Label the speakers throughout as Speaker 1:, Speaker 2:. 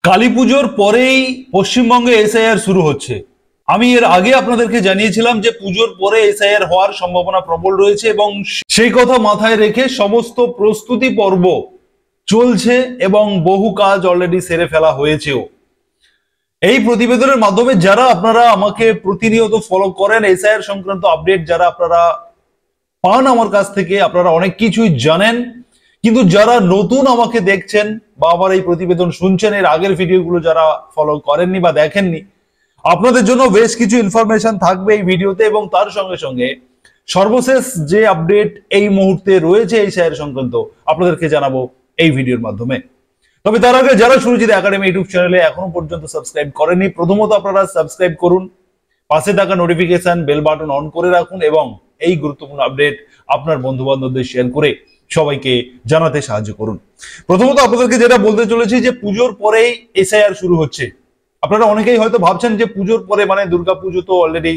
Speaker 1: কালীপুজোর পরেই পশ্চিমবঙ্গে এসআইআর শুরু হচ্ছে। আমি এর আগে আপনাদেরকে জানিয়েছিলাম যে পুজোর পরে এসআইআর হওয়ার সম্ভাবনা প্রবল রয়েছে এবং সেই কথা মাথায় রেখে সমস্ত প্রস্তুতি পর্ব চলছে এবং বহু কাজ অলরেডি সেরে ফেলা হয়েছেও। এই প্রতিবেদনের মাধ্যমে যারা আপনারা আমাকে প্রতিনিয়ত ফলো করেন, এসআইআর সংক্রান্ত আপডেট যারা আপনারা পান আমার কাছ থেকে, আপনারা অনেক কিছুই জানেন। কিন্তু যারা নতুন আমাকে দেখছেন বা আমার এই প্রতিবেদন শুনছেন, এর আগের ভিডিওগুলো যারা ফলো করেননি বা দেখেননি, আপনাদের জন্য বেশ কিছু ইনফরমেশন থাকবে এই ভিডিওতে এবং তার সঙ্গে সঙ্গে সর্বশেষ যে আপডেট এই মুহূর্তে রয়েছে এই শেয়ার সংক্রান্ত আপনাদেরকে জানাবো এই ভিডিওর মাধ্যমে। তবে তার আগে যারা সুরজিৎ একাডেমি ইউটিউব চ্যানেলে এখনো পর্যন্ত সাবস্ক্রাইব করেননি, প্রথমত আপনারা সাবস্ক্রাইব করুন, পাশে থাকা নোটিফিকেশন বেল বাটন অন করে রাখুন এবং এই গুরুত্বপূর্ণ আপডেট আপনার বন্ধু বান্ধবদের শেয়ার করে সবাইকে জানাতে সাহায্য করুন। প্রথমত আপনাদেরকে যেটা বলতে চলেছি যে পুজোর পরেই এসআইআর শুরু হচ্ছে। আপনারা অনেকেই হয়তো ভাবছেন যে পুজোর পরে মানে দুর্গাপুজো তো অলরেডি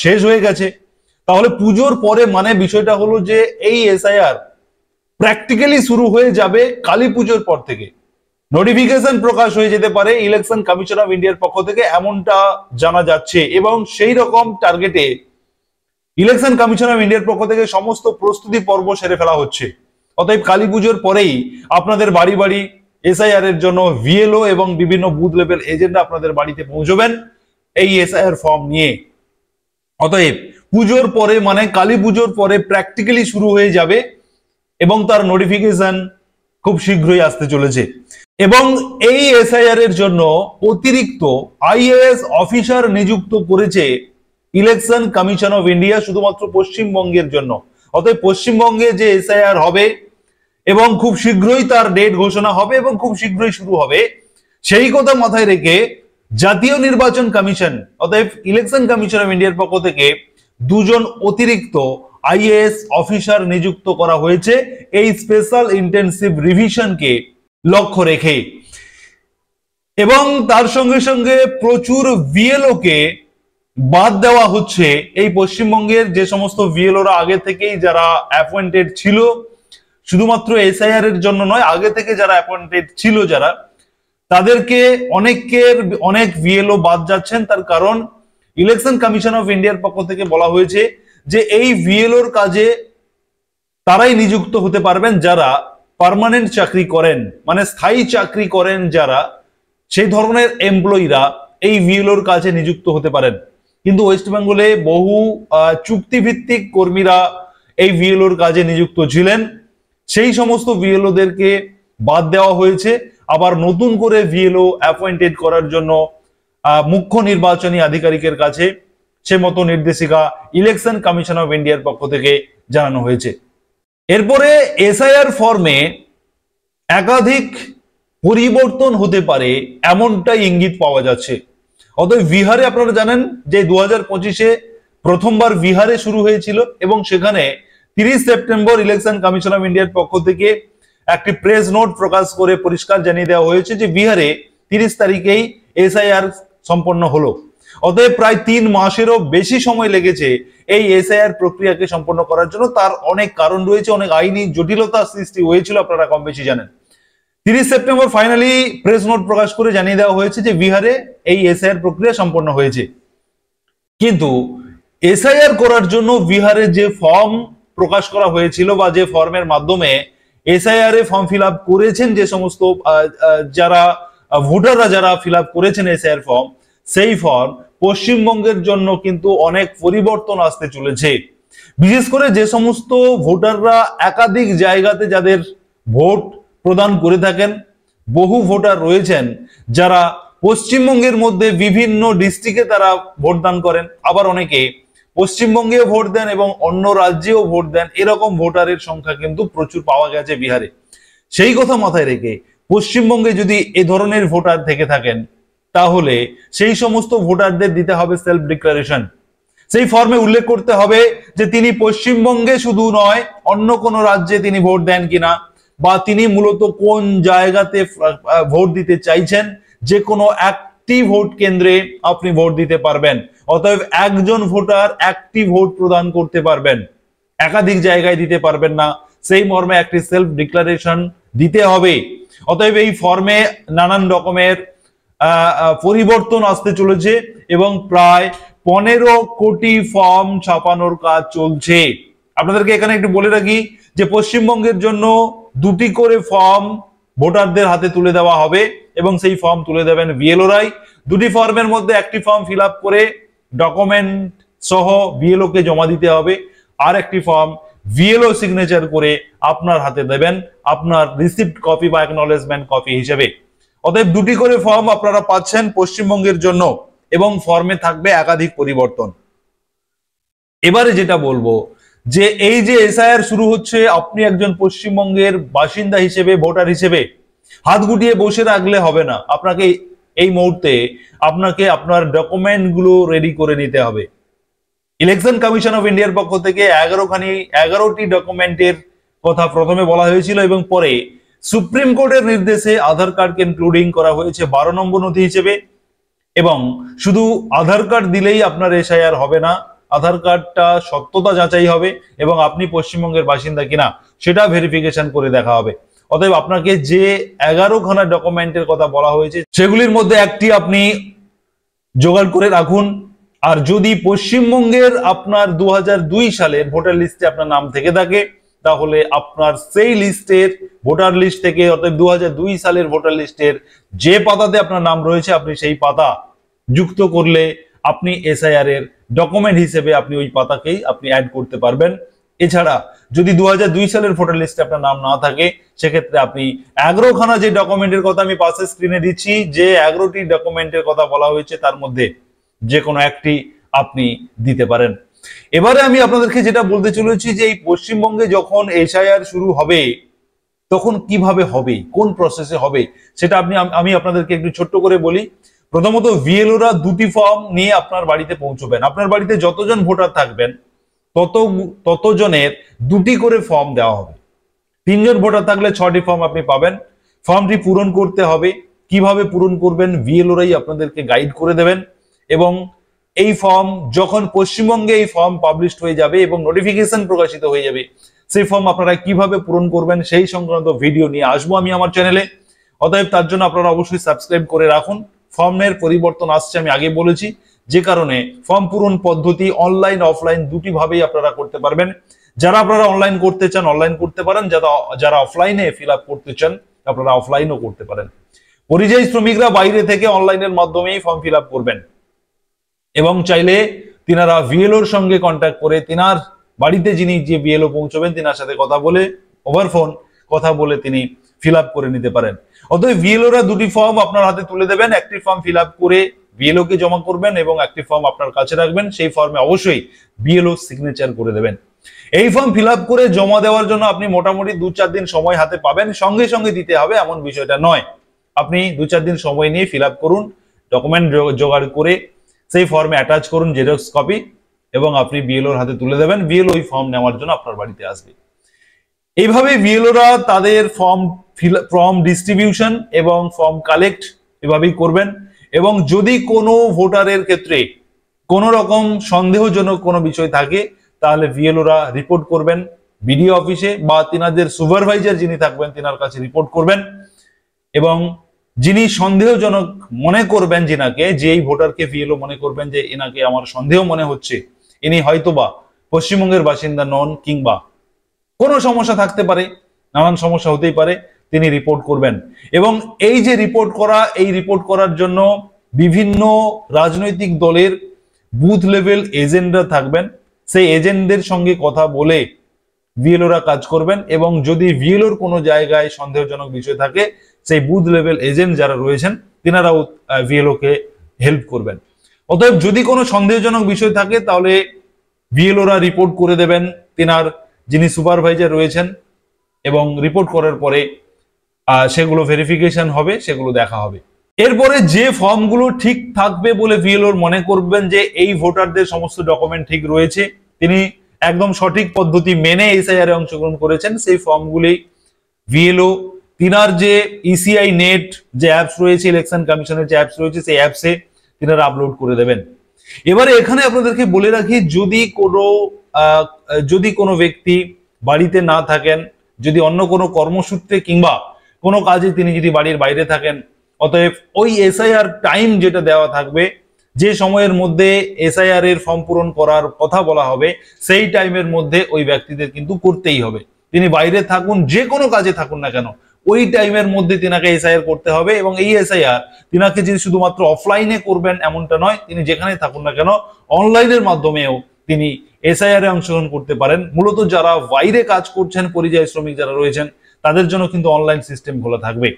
Speaker 1: শেষ হয়ে গেছে, তাহলে পুজোর পরে মানে বিষয়টা হলো যে এই এসআইআর প্র্যাকটিক্যালি শুরু হয়ে যাবে কালী পুজোর পর থেকে। নোটিফিকেশন প্রকাশ হয়ে যেতে পারে ইলেকশন কমিশন অফ ইন্ডিয়ার পক্ষ থেকে, এমনটা জানা যাচ্ছে এবং সেই রকম টার্গেটে ইলেকশন কমিশন অফ ইন্ডিয়ার পক্ষ থেকে সমস্ত প্রস্তুতি পর্ব সেরে ফেলা হচ্ছে। অতএব কালী পুজোর পরেই আপনাদের বাড়ি বাড়ি এসআইআর এর জন্য ভিএলও এবং বিভিন্ন বুথ লেভেল এজেন্টরা আপনাদের বাড়িতে পৌঁছবেন এই এসআইআর ফর্ম নিয়ে। অতএব পুজোর পরে মানে কালী পুজোর পরে প্র্যাকটিক্যালি শুরু হয়ে যাবে এবং তার নোটিফিকেশন খুব শীঘ্রই আসতে চলেছে। এবং এই এসআইআর এর জন্য অতিরিক্ত আইএএস অফিসার নিযুক্ত করেছে ইলেকশন কমিশন অফ ইন্ডিয়া শুধুমাত্র পশ্চিমবঙ্গের জন্য। অতএব পশ্চিমবঙ্গে যে এসআইআর হবে এবং খুব শীঘ্রই তার ডেট ঘোষণা হবে এবং খুব শীঘ্রই শুরু হবে, সেই কথা মাথায় রেখে জাতীয় নির্বাচন কমিশন অতএব ইলেকশন কমিশন অফ ইন্ডিয়ার পক্ষ থেকে দুজন অতিরিক্ত আইএএস অফিসার নিযুক্ত করা হয়েছে এই স্পেশাল ইন্টেনসিভ রিভিশনকে লক্ষ্য রেখে। এবং তার সঙ্গে সঙ্গে প্রচুর ভিএলও কে বাদ দেওয়া হচ্ছে। এই পশ্চিমবঙ্গের যে সমস্ত ভিএলওরা আগে থেকেই যারা অ্যাপয়েন্টেড ছিল, শুধুমাত্র এসআইআর এর জন্য নয়, আগে থেকে যারা অ্যাপয়েন্টেড ছিল যারা, তাদেরকে অনেক ভিএলও বাদ যাচ্ছেন। তার কারণ ইলেকশন কমিশন অফ ইন্ডিয়ার পক্ষ থেকে বলা হয়েছে যে এই ভিএলওর কাজে তারাই নিযুক্ত হতে পারবেন যারা পার্মানেন্ট চাকরি করেন, মানে স্থায়ী চাকরি করেন যারা, সেই ধরনের এমপ্লয়িরা এই ভিএলওর কাজে নিযুক্ত হতে পারেন। কিন্তু ওয়েস্ট বেঙ্গলে বহু চুক্তিভিত্তিক কর্মীরা এই ভিএলওর কাজে নিযুক্ত ছিলেন, সেই সমস্ত ভিএলওদেরকে বাদ দেওয়া হয়েছে। আবার নতুন করে ভিএলও অ্যাপয়েন্টেড করার জন্য মুখ্য নির্বাচনী আধিকারিকের কাছে সে মতো নির্দেশিকা ইলেকশন কমিশন অফ ইন্ডিয়ার পক্ষ থেকে জানানো হয়েছে। এরপরে এসআইআর ফর্মে একাধিক পরিবর্তন হতে পারে এমনটাই ইঙ্গিত পাওয়া যাচ্ছে। অতএব বিহারে আপনারা জানেন যে 2025-এ প্রথমবার বিহারে শুরু হয়েছিল এবং সেখানে 30 সেপ্টেম্বর ইলেকশন কমিশন অফ ইন্ডিয়ার পক্ষ থেকে একটি প্রেস নোট প্রকাশ করে পরিষ্কার জানিয়ে দেওয়া হয়েছে যে বিহারে 30 তারিখেই এসআইআর সম্পন্ন হলো। অতএব প্রায় 3 মাসেরও বেশি সময় লেগেছে এই এসআইআর প্রক্রিয়াকে সম্পন্ন করার জন্য। তার অনেক কারণ রয়েছে, অনেক আইনি জটিলতা সৃষ্টি হয়েছিল, আপনারা কম বেশি জানেন। 30 সেপ্টেম্বর ফাইনালি প্রেস নোট প্রকাশ করে জানিয়ে দেওয়া হয়েছে যে বিহারে এই এসআইআর প্রক্রিয়া সম্পন্ন হয়েছে। কিন্তু এসআইআর করার জন্য বিহারে যে ফর্ম প্রকাশ করা হয়েছিল বা যে ফর্মের মাধ্যমে এসআইআর এ ফর্ম ফিল আপ করেছেন যে সমস্ত যারা ভোটাররা যারা ফিল আপ করেছেন এসআইআর ফর্ম, সেই ফর্ম পশ্চিমবঙ্গের জন্য কিন্তু অনেক পরিবর্তন আসতে চলেছে। বিশেষ করে যে সমস্ত ভোটাররা একাধিক জায়গাতে যাদের ভোট প্রদান করে থাকেন, বহু ভোটার রয়েছেন যারা পশ্চিমবঙ্গের মধ্যে বিভিন্ন ডিস্ট্রিক্টে তারা ভোটদান করেন, আবার অনেকে পশ্চিমবঙ্গেও ভোট দেন এবং অন্য রাজ্যেও ভোট দেন। এরকম ভোটারের সংখ্যা কিন্তু প্রচুর পাওয়া গেছে বিহারে। সেই কথা মাথায় রেখে পশ্চিমবঙ্গে যদি এ ধরনের ভোটার থেকে থাকেন, তাহলে সেই সমস্ত ভোটারদের দিতে হবে সেলফ ডিক্লারেশন। সেই ফর্মে উল্লেখ করতে হবে যে তিনি পশ্চিমবঙ্গে শুধু নয়, অন্য কোনো রাজ্যে তিনি ভোট দেন কিনা, বা তিনি মূলত কোন জায়গাতে ভোট দিতে চাইছেন। যে কোনো একটি ভোট কেন্দ্রে আপনি ভোট দিতে পারবেন। অতএব একজন ভোটার একটি ভোট প্রদান করতে পারবেন, একাধিক জায়গায় দিতে পারবেন না। সেই মর্মে একটি সেলফ ডিক্লারেশন দিতে হবে। অতএব এই ফর্মে নানান রকমের পরিবর্তন আসতে চলেছে এবং প্রায় 15 কোটি ফর্ম ছাপানোর কাজ চলছে। আপনাদেরকে এখানে একটু বলে রাখি যে পশ্চিমবঙ্গের জন্য 2টি করে ফর্ম ভোটারদের হাতে তুলে দেওয়া হবে এবং সেই ফর্ম তুলে দেবেন বিএলওরাই। 2টি ফর্মের মধ্যে একটি ফর্ম ফিল আপ করে ডকুমেন্ট সহ বিএলও কে জমা দিতে হবে, আর একটি ফর্ম বিএলও সিগনেচার করে আপনার হাতে দেবেন আপনার রিসিপ্ট কপি বা অ্যাকনলেজমেন্ট কপি হিসেবে। অতএব 2টি করে ফর্ম আপনারা পাচ্ছেন পশ্চিমবঙ্গের জন্য এবং ফর্মে থাকবে একাধিক পরিবর্তন। এবারে যেটা বলবো যে এই যে এসআইআর শুরু হচ্ছে, আপনি একজন পশ্চিমবঙ্গের বাসিন্দা হিসেবে, ভোটার হিসেবে হাত গুটিয়ে বসে রাখলে হবে না। আপনাকে এই মুহূর্তে আপনাকে আপনার ডকুমেন্ট গুলো রেডি করে নিতে হবে। ইলেকশন কমিশন অফ ইন্ডিয়ার পক্ষ থেকে 11টি ডকুমেন্টের কথা প্রথমে বলা হয়েছিল এবং পরে সুপ্রিম কোর্টের নির্দেশে আধার কার্ডকে ইনক্লুডিং করা হয়েছে 12 নম্বর নথি হিসেবে। এবং শুধু আধার কার্ড দিলেই আপনার এসআইআর হবে না, আধার কার্ডটা সত্যতা যাচাই হবে এবং আপনি পশ্চিমবঙ্গের বাসিন্দা কিনা সেটা ভেরিফিকেশন করে দেখা হবে। অতএব আপনাকে যে 11খানা ডকুমেন্টের কথা বলা হয়েছে সেগুলির মধ্যে একটি আপনি জোগাড় করে রাখুন। আর যদি পশ্চিমবঙ্গের আপনার 2002 সালের ভোটার লিস্টে আপনার নাম থেকে থাকে তাহলে আপনার সেই লিস্টের ভোটার লিস্ট থেকে, অর্থাৎ 2002 সালের ভোটার লিস্টের যে পাতাতে আপনার নাম রয়েছে আপনি সেই পাতা যুক্ত করলে আপনি এসআইআর এর ডকুমেন্ট হিসেবে আপনি ওই পাতাকেই আপনি অ্যাড করতে পারবেন। এছাড়া যদি 2002 সালের ভোটার লিস্টে আপনার নাম না থাকে সেক্ষেত্রে আপনি 11খানা যে ডকুমেন্টের কথা আমি পাশে স্ক্রিনে দিচ্ছি, যে 11টি ডকুমেন্টের কথা বলা হয়েছে তার মধ্যে যে কোনো একটি আপনি দিতে পারেন। এবারে আমি আপনাদেরকে যেটা বলতে চলেছি যে এই পশ্চিমবঙ্গে যখন এসআইআর শুরু হবে তখন কিভাবে হবে, কোন প্রসেসে হবে সেটা আমি আপনাদেরকে একটু ছোট্ট করে বলি। প্রথমত বিএলওরা 2টি ফর্ম নিয়ে আপনার বাড়িতে পৌঁছবেন। আপনার বাড়িতে যতজন ভোটার থাকবেন ততজনের 2টি করে ফর্ম দেওয়া হবে। 3 জন ভোটার থাকলে 6টি ফর্ম আপনি পাবেন। ফর্মটি পূরণ করতে হবে। কিভাবে পূরণ করবেন বিএলওরাই আপনাদেরকে গাইড করে দেবেন এবং এই ফর্ম যখন পশ্চিমবঙ্গে এই ফর্ম পাবলিশড হয়ে যাবে এবং নোটিফিকেশন প্রকাশিত হয়ে যাবে, সেই ফর্ম আপনারা কিভাবে পূরণ করবেন সেই সংক্রান্ত ভিডিও নিয়ে আসবো আমি আমার চ্যানেলে। অতএব তার জন্য আপনারা অবশ্যই সাবস্ক্রাইব করে রাখুন। ফর্মের পরিবর্তন আসছে আমি আগে বলেছি, যে কারণে ফর্ম পূরণ পদ্ধতি অনলাইন অফলাইন 2টি ভাবেই আপনারা করতে পারবেন। যারা আপনারা অনলাইন করতে চান অনলাইন করতে পারেন, যারা অফলাইনে ফিল আপ করতে চান আপনারা অফলাইনও করতে পারেন। পরিযায়ী শ্রমিকরা বাইরে থেকে অনলাইনের মাধ্যমেই ফর্ম ফিল আপ করবেন এবং চাইলে তিনারা বিএলওর সঙ্গে কন্ট্যাক্ট করে তিনার বাড়িতে যিনি যে বিএলও পৌঁছবেন তিনার সাথে কথা বলে ওভার ফোন কথা বলে তিনি ফিল আপ করে নিতে পারেন। অতএব বিএলওরা 2টি ফর্ম আপনার হাতে তুলে দেবেন, একটি ফর্ম ফিল আপ করে বিএলও কে জমা করবেন এবং একটি ফর্ম আপনার কাছে রাখবেন। সেই ফর্মে অবশ্যই বিএলও সিগনেচার করে দেবেন। এই ফর্ম ফিল আপ করে জমা দেওয়ার জন্য আপনি মোটামুটি 2-4 দিন সময় হাতে পাবেন। সঙ্গে সঙ্গে দিতে হবে এমন বিষয়টা নয়, আপনি 2-4 দিন সময় নিয়ে ফিল আপ করুন, ডকুমেন্ট জোগাড় করে সেই ফর্মে অ্যাটাচ করুন জেরক্স কপি এবং আপনি বিএলওর হাতে তুলে দেবেন। বিএলও ওই ফর্ম নেওয়ার জন্য আপনার বাড়িতে আসবে। এইভাবে বিএলওরা তাদের ফর্ম ডিস্ট্রিবিউশন এবং ফর্ম কালেক্ট এভাবেই করবেন। এবং যদি কোনো ভোটারের ক্ষেত্রে কোনো রকম সন্দেহজনক কোনো বিষয় থাকে তাহলে বিএলওরা রিপোর্ট করবেন বিডিও অফিসে বা তিনাদের সুপারভাইজার যিনি থাকবেন তিনার কাছে রিপোর্ট করবেন। এবং যিনি সন্দেহজনক মনে করবেন, যিনাকে, যে এই ভোটারকে বিএলও মনে করবেন যে এনাকে আমার সন্দেহ মনে হচ্ছে, ইনি হয়তোবা পশ্চিমবঙ্গের বাসিন্দা নন কিংবা কোনো সমস্যা থাকতে পারে, নানান সমস্যা হতেই পারে, তিনি রিপোর্ট করবেন। এবং এই যে রিপোর্ট করা, এই রিপোর্ট করার জন্য বিভিন্ন রাজনৈতিক দলের বুথ লেভেল এজেন্টরা থাকবেন। সেই এজেন্টদের সঙ্গে কথা বলে বিএলওরা কাজ করবেন এবং যদি বিএলওর কোনো জায়গায় সন্দেহজনক বিষয় থাকে সেই বুথ লেভেল এজেন্ট যারা রয়েছেন তিনারাও বিএলও কে হেল্প করবেন। অতএব যদি কোনো সন্দেহজনক বিষয় থাকে তাহলে বিএলওরা রিপোর্ট করে দেবেন তিনার যিনি সুপারভাইজার রয়েছেন এবং রিপোর্ট করার পরে সেগুলো ভেরিফিকেশন হবে, সেগুলো দেখা হবে। এরপরে যে ফর্মগুলো ঠিক থাকবে বলে বিএলওর মনে করবেন যে এই ভোটারদের সমস্ত ডকুমেন্ট ঠিক রয়েছে, তিনি একদম সঠিক পদ্ধতি মেনে এসআইআর এ অংশগ্রহণ করেছেন, সেই ফর্মগুলি বিএলও তিনার যে ইসিআই নেট যে অ্যাপস রয়েছে, ইলেকশন কমিশনের যে অ্যাপস রয়েছে সেই অ্যাপসে তিনারা আপলোড করে দেবেন। এবারে এখানে আপনাদেরকে বলে রাখি, যদি কোনো ব্যক্তি বাড়িতে না থাকেন যদি অন্য কোনো কর্মসূত্রে কিংবা কোনো কাজে তিনি যদি বাড়ির বাইরে থাকেন, অতএব ওই এসআইআর টাইম যেটা দেওয়া থাকবে, যে সময়ের মধ্যে এসআইআর এর ফর্ম পূরণ করার কথা বলা হবে, সেই টাইমের মধ্যে ওই ব্যক্তিদের কিন্তু করতেই হবে। তিনি বাইরে থাকুন, যে কোনো কাজে থাকুন না কেন, ওই টাইমের মধ্যে তিনাকে এসআইআর করতে হবে। এবং এই এসআইআর তিনাকে যে শুধুমাত্র অফলাইনে করবেন এমনটা নয়, তিনি যেখানে থাকুন না কেন অনলাইনের মাধ্যমেও তিনি এসআইআর এ অংশগ্রহণ করতে পারেন। মূলত যারা বাইরে কাজ করছেন, পরিযায়ী শ্রমিক যারা রয়েছেন, তাদের জন্য কিন্তু অনলাইন সিস্টেম খোলা থাকবে।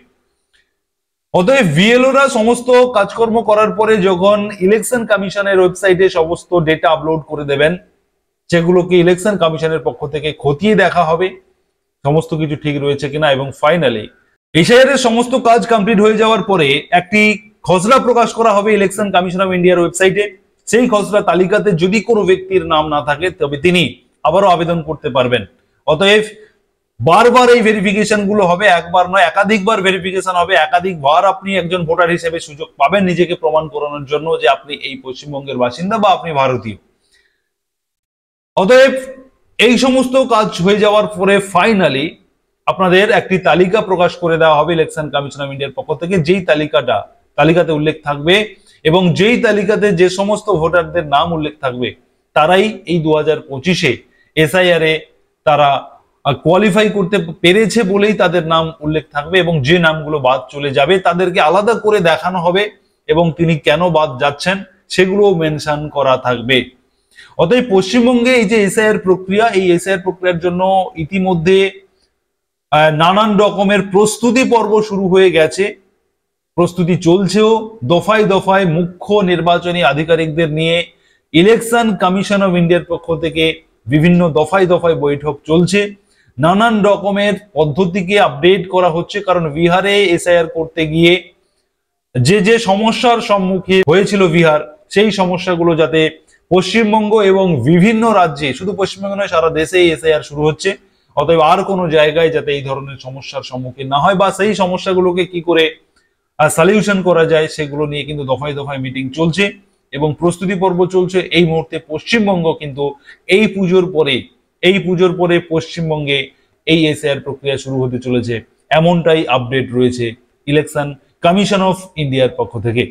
Speaker 1: অতএব ভিএলওরা সমস্ত কাজকর্ম করার পরে যখন ইলেকশন কমিশনের ওয়েবসাইটে সমস্ত ডেটা আপলোড করে দেবেন, সেগুলোকে ইলেকশন কমিশনের পক্ষ থেকে খতিয়ে দেখা হবে সমস্ত কিছু ঠিক রয়েছে কিনা। এবং ফাইনালি এসআইআর এর সমস্ত কাজ কমপ্লিট হয়ে যাওয়ার পরে একটি খসড়া প্রকাশ করা হবে ইলেকশন কমিশন অফ ইন্ডিয়ার ওয়েবসাইটে। সেই খসড়া তালিকাতে যদি কোনো ব্যক্তির নাম না থাকে, তবে তিনি আবারও আবেদন করতে পারবেন। অতএব বারবার এই ভেরিফিকেশন গুলো হবে, একবার নয় একাধিকবার ভেরিফিকেশন হবে, একাধিকবার আপনি একজন ভোটার হিসেবে সুযোগ পাবেন নিজেকে প্রমাণ করানোর জন্য যে আপনি এই পশ্চিমবঙ্গের বাসিন্দা বা আপনি ভারতীয়। অতএব এই সমস্ত কাজ হয়ে যাওয়ার পরে ফাইনালি আপনাদের একটি তালিকা প্রকাশ করে দেওয়া হবে ইলেকশন কমিশন অফ ইন্ডিয়ার পক্ষ থেকে, যেই তালিকাতে উল্লেখ থাকবে এবং যেই তালিকাতে যে সমস্ত ভোটারদের নাম উল্লেখ থাকবে তারাই এই 2025-এ এসআইআর এ তারা কোয়ালিফাই করতে পেরেছে বলেই তাদের নাম উল্লেখ থাকবে। এবং যে নামগুলো বাদ চলে যাবে তাদেরকে আলাদা করে দেখানো হবে এবং তিনি কেন বাদ যাচ্ছেন সেগুলোও মেনশন করা থাকবে। অতএব পশ্চিমবঙ্গে এই যে এসআইআর প্রক্রিয়া, এই এসআইআর প্রক্রিয়ার জন্য ইতিমধ্যে নানান রকমের প্রস্তুতি পর্ব শুরু হয়ে গেছে, প্রস্তুতি চলছেও। দফায় দফায় মুখ্য নির্বাচনী আধিকারিকদের নিয়ে ইলেকশন কমিশন অফ ইন্ডিয়ার পক্ষ থেকে বিভিন্ন দফায় দফায় বৈঠক চলছে। নানান রকমের পদ্ধতিকে আপডেট করা হচ্ছে, কারণ বিহারে এসআইআর করতে গিয়ে যে যে সমস্যার সম্মুখীন হয়েছিল বিহার, সেই সমস্যাগুলো যাতে পশ্চিমবঙ্গ এবং বিভিন্ন রাজ্যে, শুধু পশ্চিমবঙ্গ নয় সারা দেশেই এসআইআর শুরু হচ্ছে, অতএব আর কোনো জায়গায় যাতে এই ধরনের সমস্যার সম্মুখীন না হয় বা সেই সমস্যাগুলোকে কি করে সলিউশন করা যায় সেগুলো নিয়ে কিন্তু দফায় দফায় মিটিং চলছে এবং প্রস্তুতি পর্ব চলছে। এই মুহূর্তে পশ্চিমবঙ্গ কিন্তু এই পুজোর পরে পশ্চিমবঙ্গে এই এসআইআর প্রক্রিয়া শুরু হতে চলেছে, এমনটাই আপডেট রয়েছে ইলেকশন কমিশন অফ ইন্ডিয়ার পক্ষ থেকে।